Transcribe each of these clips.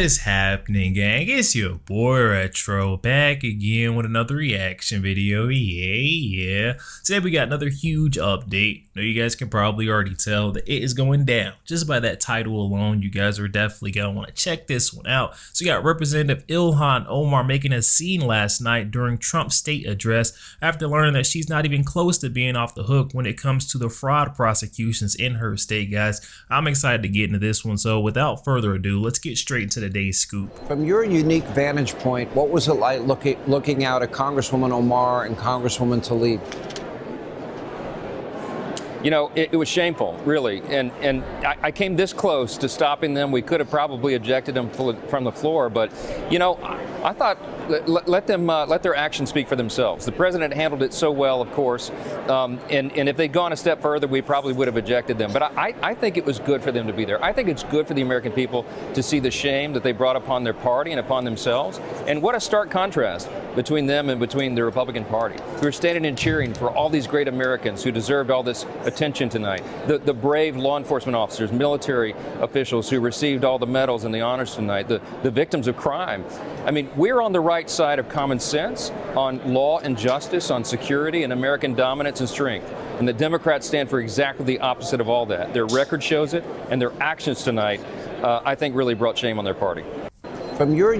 is happening, gang? It's your boy Retro back again with another reaction video. Yeah. Today we got another huge update. Now you guys can probably already tell that it is going down. Just by that title alone, you guys are definitely gonna want to check this one out. So you got Representative Ilhan Omar making a scene last night during Trump's state address after learning that she's not even close to being off the hook when it comes to the fraud prosecutions in her state, guys. I'm excited to get into this one. So without further ado, let's get straight into today's scoop. From your unique vantage point, what was it like looking out at Congresswoman Omar and Congresswoman Tlaib? You know, it was shameful, really, and I came this close to stopping them. We could have probably ejected them from the floor, but you know, I thought let their actions speak for themselves. The president handled it so well, of course, and if they'd gone a step further, we probably would have ejected them. But I think it was good for them to be there. I think it's good for the American people to see the shame that they brought upon their party and upon themselves. And what a stark contrast between them and between the Republican Party, who are standing and cheering for all these great Americans who deserved all this attention tonight. The brave law enforcement officers, military officials who received all the medals and the honors tonight, the victims of crime. I mean, we're on the right side of common sense, on law and justice, on security and American dominance and strength. And the Democrats stand for exactly the opposite of all that. Their record shows it, and their actions tonight, I think, really brought shame on their party. From your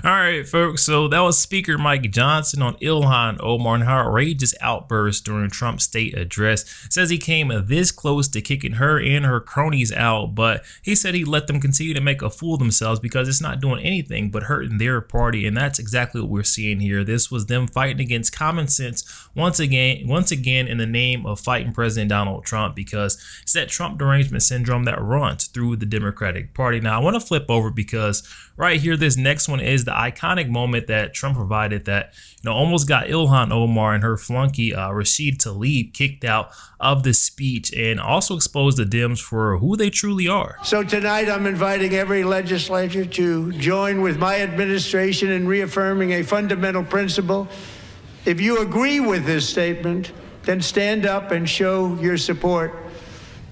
All right, folks, so that was Speaker Mike Johnson on Ilhan Omar and her outrageous outburst during Trump's state address. Says he came this close to kicking her and her cronies out, but he said he let them continue to make a fool of themselves because it's not doing anything but hurting their party, and that's exactly what we're seeing here. This was them fighting against common sense once again in the name of fighting President Donald Trump, because it's that Trump derangement syndrome that runs through the Democratic Party. Now, I want to flip over because right here, this next one is the iconic moment that Trump provided that, you know, almost got Ilhan Omar and her flunky Rashid Tlaib kicked out of the speech, and also exposed the Dems for who they truly are. So tonight I'm inviting every legislator to join with my administration in reaffirming a fundamental principle. If you agree with this statement, then stand up and show your support.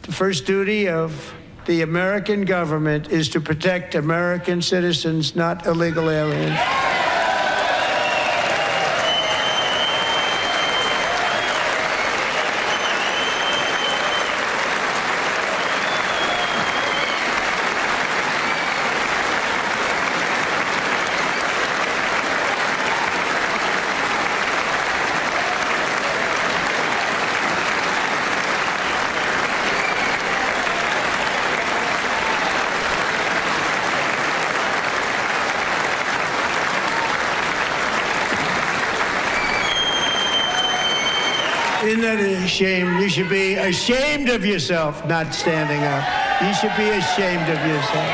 The first duty of the American government is to protect American citizens, not illegal aliens. Isn't that a shame? You should be ashamed of yourself not standing up. You should be ashamed of yourself.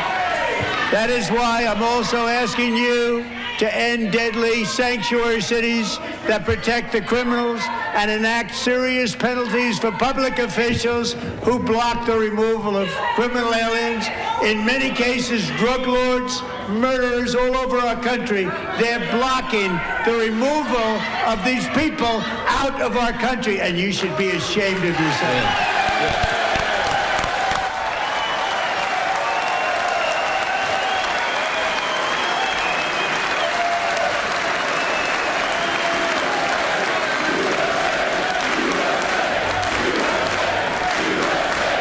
That is why I'm also asking you to end deadly sanctuary cities that protect the criminals and enact serious penalties for public officials who block the removal of criminal aliens. In many cases, drug lords, murderers all over our country, they're blocking the removal of these people out of our country, and you should be ashamed of yourself.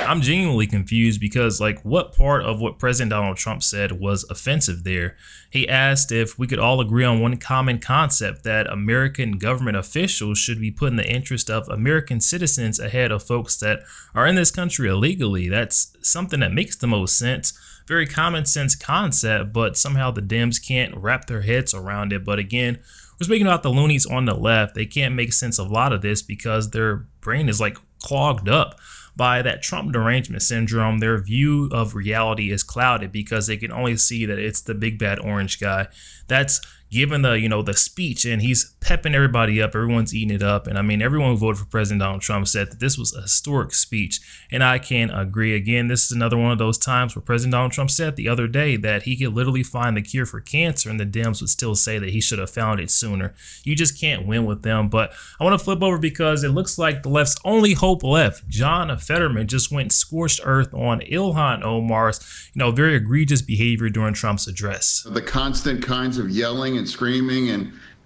I'm genuinely confused because, like, what part of what President Donald Trump said was offensive there? He asked if we could all agree on one common concept, that American government officials should be putting the interest of American citizens ahead of folks that are in this country illegally. That's something that makes the most sense. Very common sense concept, but somehow the Dems can't wrap their heads around it. But again, we're speaking about the loonies on the left. They can't make sense of a lot of this because their brain is like clogged up by that Trump derangement syndrome. Their view of reality is clouded because they can only see that it's the big bad orange guy. That's giving the speech, and he's pepping everybody up. Everyone's eating it up. And I mean, everyone who voted for President Donald Trump said that this was a historic speech. And I can agree. Again, this is another one of those times where President Donald Trump said the other day that he could literally find the cure for cancer, and the Dems would still say that he should have found it sooner. You just can't win with them. But I want to flip over because it looks like the left's only hope left. John Fetterman just went scorched earth on Ilhan Omar's, very egregious behavior during Trump's address. The constant kinds of yelling and screaming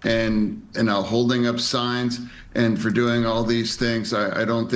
and holding up signs and for doing all these things. I don't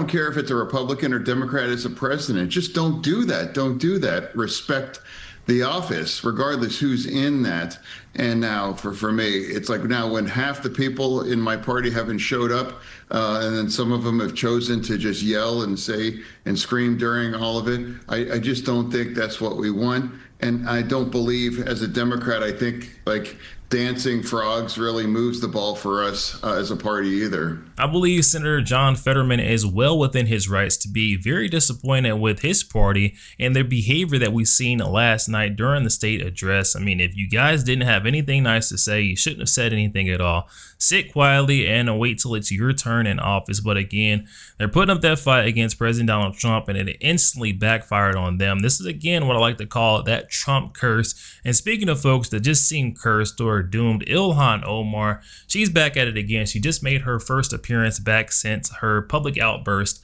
care if it's a Republican or Democrat as a president. Just don't do that. Don't do that. Respect the office, regardless who's in that. And now for me, it's like now when half the people in my party haven't showed up, and then some of them have chosen to just yell and say and scream during all of it. I just don't think that's what we want. And I don't believe, as a Democrat, I think like dancing frogs really moves the ball for us as a party either. I believe Senator John Fetterman is well within his rights to be very disappointed with his party and their behavior that we've seen last night during the state address. I mean, if you guys didn't have anything nice to say, you shouldn't have said anything at all. Sit quietly and wait till it's your turn in office. But again, they're putting up that fight against President Donald Trump, and it instantly backfired on them. This is, again, what I like to call that Trump curse. And speaking of folks that just seem cursed or doomed, Ilhan Omar, she's back at it again. She just made her first appearance back since her public outburst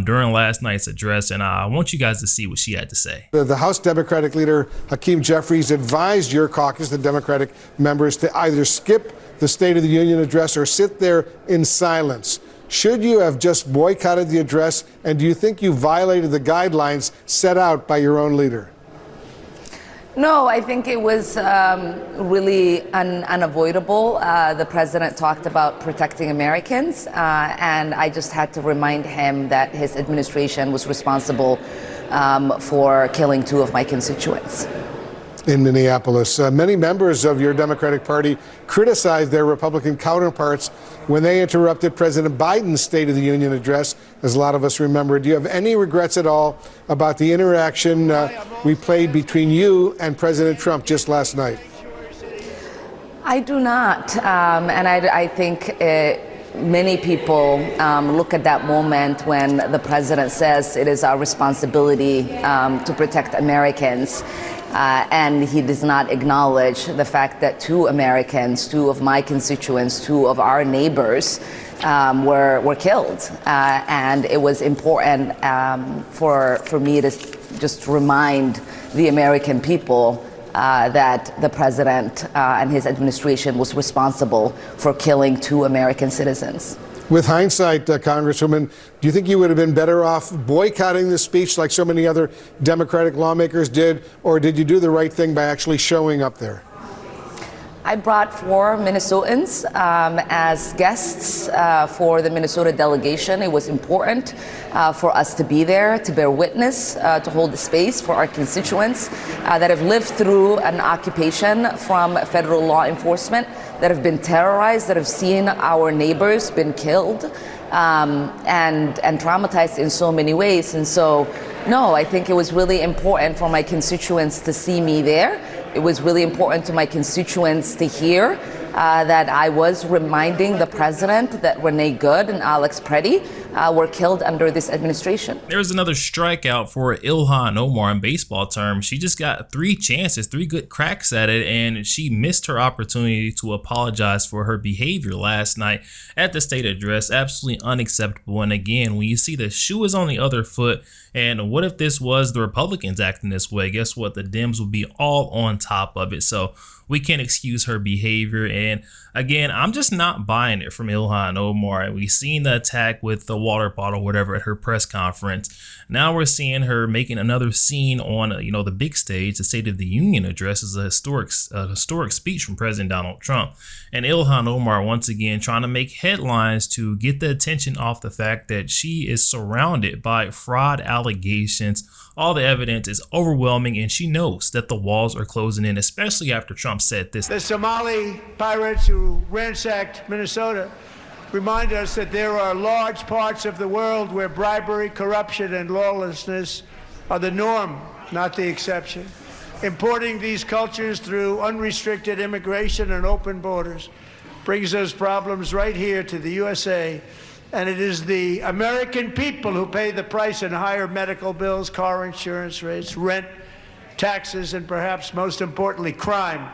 during last night's address, and I want you guys to see what she had to say. The House Democratic leader, Hakeem Jeffries, advised your caucus, the Democratic members, to either skip the State of the Union address or sit there in silence. Should you have just boycotted the address, and do you think you violated the guidelines set out by your own leader? No, I think it was really unavoidable. The president talked about protecting Americans, and I just had to remind him that his administration was responsible for killing 2 of my constituents. In Minneapolis, many members of your Democratic Party criticized their Republican counterparts when they interrupted President Biden's State of the Union address, as a lot of us remember. Do you have any regrets at all about the interaction we played between you and President Trump just last night? I do not, and I think many people look at that moment when the president says it is our responsibility to protect Americans. And he does not acknowledge the fact that 2 Americans, 2 of my constituents, 2 of our neighbors were killed. And it was important for me to just remind the American people that the president and his administration was responsible for killing 2 American citizens. With hindsight, Congresswoman, do you think you would have been better off boycotting the speech like so many other Democratic lawmakers did, or did you do the right thing by actually showing up there? I brought 4 Minnesotans as guests for the Minnesota delegation. It was important for us to be there, to bear witness, to hold the space for our constituents that have lived through an occupation from federal law enforcement, that have been terrorized, that have seen our neighbors been killed and traumatized in so many ways. And so, no, I think it was really important for my constituents to see me there. It was really important to my constituents to hear that I was reminding the president that Renee Good and Alex Preddy were killed under this administration. There's another strikeout for Ilhan Omar in baseball terms. She just got 3 chances, 3 good cracks at it, and she missed her opportunity to apologize for her behavior last night at the state address. Absolutely unacceptable. And again, when you see the shoe is on the other foot, and what if this was the Republicans acting this way? Guess what? The Dems will be all on top of it. So we can't excuse her behavior. And again, I'm just not buying it from Ilhan Omar. We've seen the attack with the water bottle, whatever, at her press conference. Now we're seeing her making another scene on, the big stage. The State of the Union address is a historic speech from President Donald Trump. And Ilhan Omar, once again, trying to make headlines to get the attention off the fact that she is surrounded by fraud allegations. All the evidence is overwhelming, and she knows that the walls are closing in, especially after Trump said this. The Somali pirates who ransacked Minnesota remind us that there are large parts of the world where bribery, corruption, and lawlessness are the norm, not the exception. Importing these cultures through unrestricted immigration and open borders brings those problems right here to the USA. And it is the American people who pay the price in higher medical bills, car insurance rates, rent, taxes, and perhaps most importantly, crime.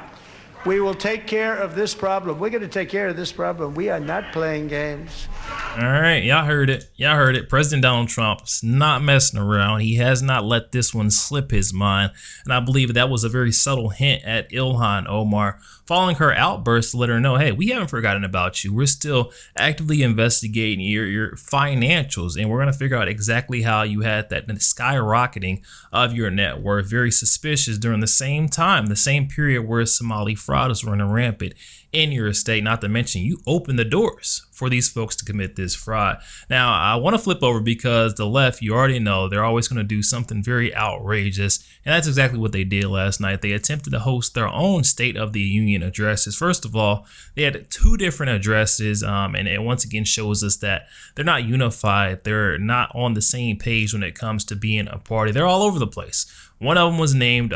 We will take care of this problem. We're going to take care of this problem. We are not playing games. All right, y'all heard it. Y'all heard it. President Donald Trump's not messing around. He has not let this one slip his mind. And I believe that was a very subtle hint at Ilhan Omar, following her outburst to let her know, hey, we haven't forgotten about you. We're still actively investigating your financials, and we're going to figure out exactly how you had that skyrocketing of your net worth. Very suspicious during the same time, the same period where Somali fraud was running rampant in your estate, not to mention you opened the doors for these folks to commit this fraud. Now, I want to flip over because the left, you already know, they're always going to do something very outrageous, and that's exactly what they did last night. They attempted to host their own State of the Union addresses. First of all, they had two different addresses, and it once again shows us that they're not unified. They're not on the same page when it comes to being a party. They're all over the place. One of them was named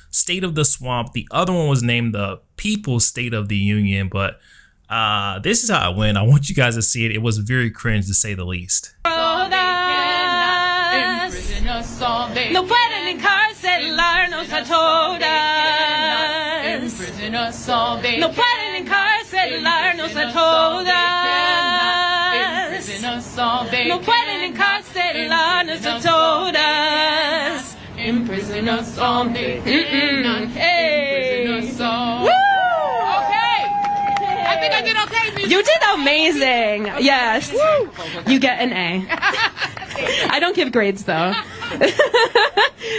State of the Swamp. The other one was named the People's State of the Union. But this is how it went. I want you guys to see it. It was very cringe, to say the least. No pueden encarcelarnos a todas. No pueden encarcelarnos a todas. No pueden encarcelarnos a todas. Imprison us all day. Hey. Woo! Okay. I think I did okay. You did amazing. Yes. Woo. You get an A. I don't give grades though.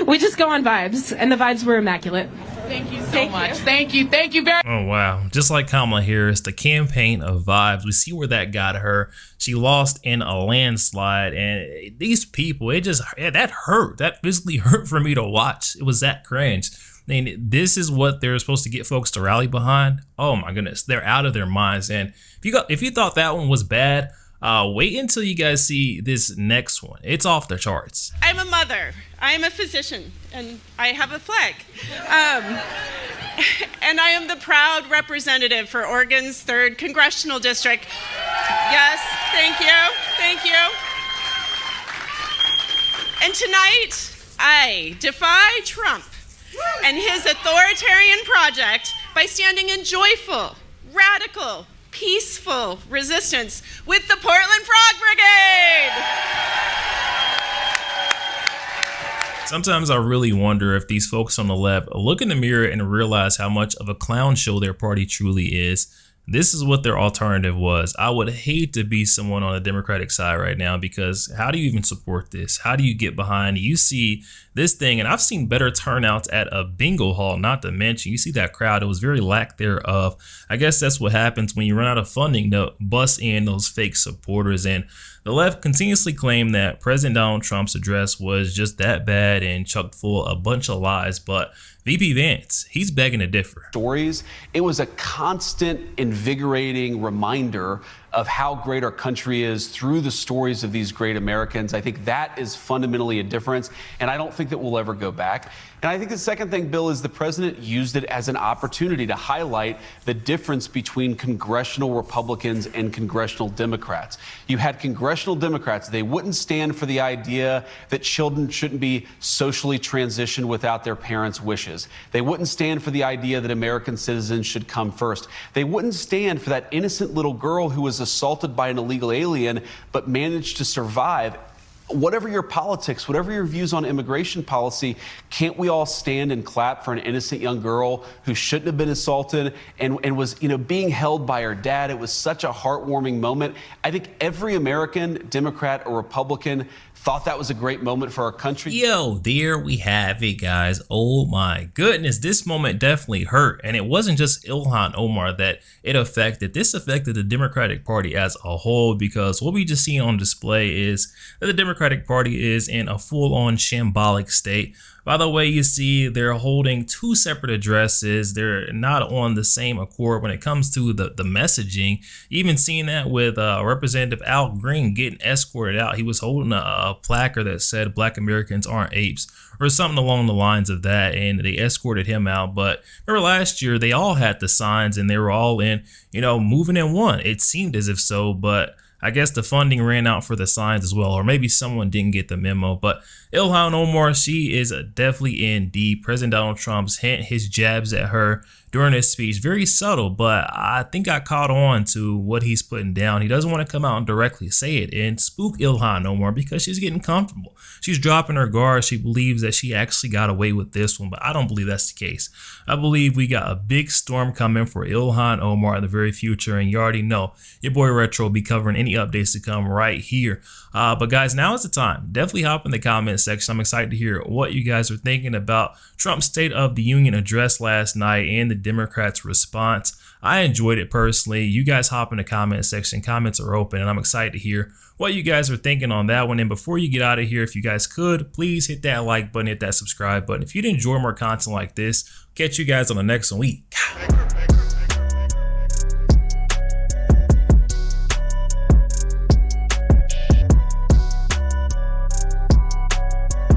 We just go on vibes, and the vibes were immaculate. Thank you so much. Thank you very much. Oh, wow. Just like Kamala Harris, the campaign of vibes. We see where that got her. She lost in a landslide. And these people, that hurt. That physically hurt for me to watch. It was that cringe. I mean, this is what they're supposed to get folks to rally behind. Oh, my goodness. They're out of their minds. And if you thought that one was bad, wait until you guys see this next one. It's off the charts. I'm a mother. I'm a physician, and I have a flag. And I am the proud representative for Oregon's 3rd Congressional District. Yes, thank you, thank you. And tonight, I defy Trump and his authoritarian project by standing in joyful, radical, peaceful resistance with the Portland Frog Brigade. Sometimes I really wonder if these folks on the left look in the mirror and realize how much of a clown show their party truly is. This is what their alternative was. I would hate to be someone on the Democratic side right now, because how do you even support this? How do you get behind? You see this thing, and I've seen better turnouts at a bingo hall, not to mention, you see that crowd. It was very lack thereof. I guess that's what happens when you run out of funding to bust in those fake supporters. And the left continuously claimed that President Donald Trump's address was just that bad and chock full of a bunch of lies. But VP Vance, he's begging to differ. Stories. It was a constant, invigorating reminder of how great our country is through the stories of these great Americans. I think that is fundamentally a difference, and I don't think that we'll ever go back. And I think the second thing, Bill, is the president used it as an opportunity to highlight the difference between congressional Republicans and congressional Democrats. You had congressional Democrats, they wouldn't stand for the idea that children shouldn't be socially transitioned without their parents' wishes. They wouldn't stand for the idea that American citizens should come first. They wouldn't stand for that innocent little girl who was assaulted by an illegal alien but managed to survive. Whatever your politics, whatever your views on immigration policy, can't we all stand and clap for an innocent young girl who shouldn't have been assaulted and was, being held by her dad? It was such a heartwarming moment. I think every American, Democrat or Republican, thought that was a great moment for our country. Yo, there we have it, guys. Oh my goodness, this moment definitely hurt. And it wasn't just Ilhan Omar that it affected. This affected the Democratic Party as a whole, because what we just see on display is that the Democratic Democratic Party is in a full-on shambolic state. By the way, you see they're holding two separate addresses. They're not on the same accord when it comes to the messaging. Even seeing that with Representative Al Green getting escorted out. He was holding a placard that said Black Americans aren't apes or something along the lines of that, and they escorted him out. But remember last year, they all had the signs and they were all in, moving in one. It seemed as if so, but I guess the funding ran out for the signs as well, or maybe someone didn't get the memo. But Ilhan Omar, she is definitely in deep. President Donald Trump's hint, his jabs at her during his speech, very subtle, but I think I caught on to what he's putting down. He doesn't want to come out and directly say it and spook Ilhan Omar because she's getting comfortable. She's dropping her guard. She believes that she actually got away with this one, but I don't believe that's the case. I believe we got a big storm coming for Ilhan Omar in the very future, and you already know your boy Retro will be covering any updates to come right here. But guys, now is the time. Definitely hop in the comment section. I'm excited to hear what you guys are thinking about Trump's State of the Union address last night and the Democrats' response. I enjoyed it personally. You guys hop in the comment section. Comments are open, and I'm excited to hear what you guys are thinking on that one. And before you get out of here, if you guys could, please hit that like button, hit that subscribe button. If you'd enjoy more content like this, catch you guys on the next one.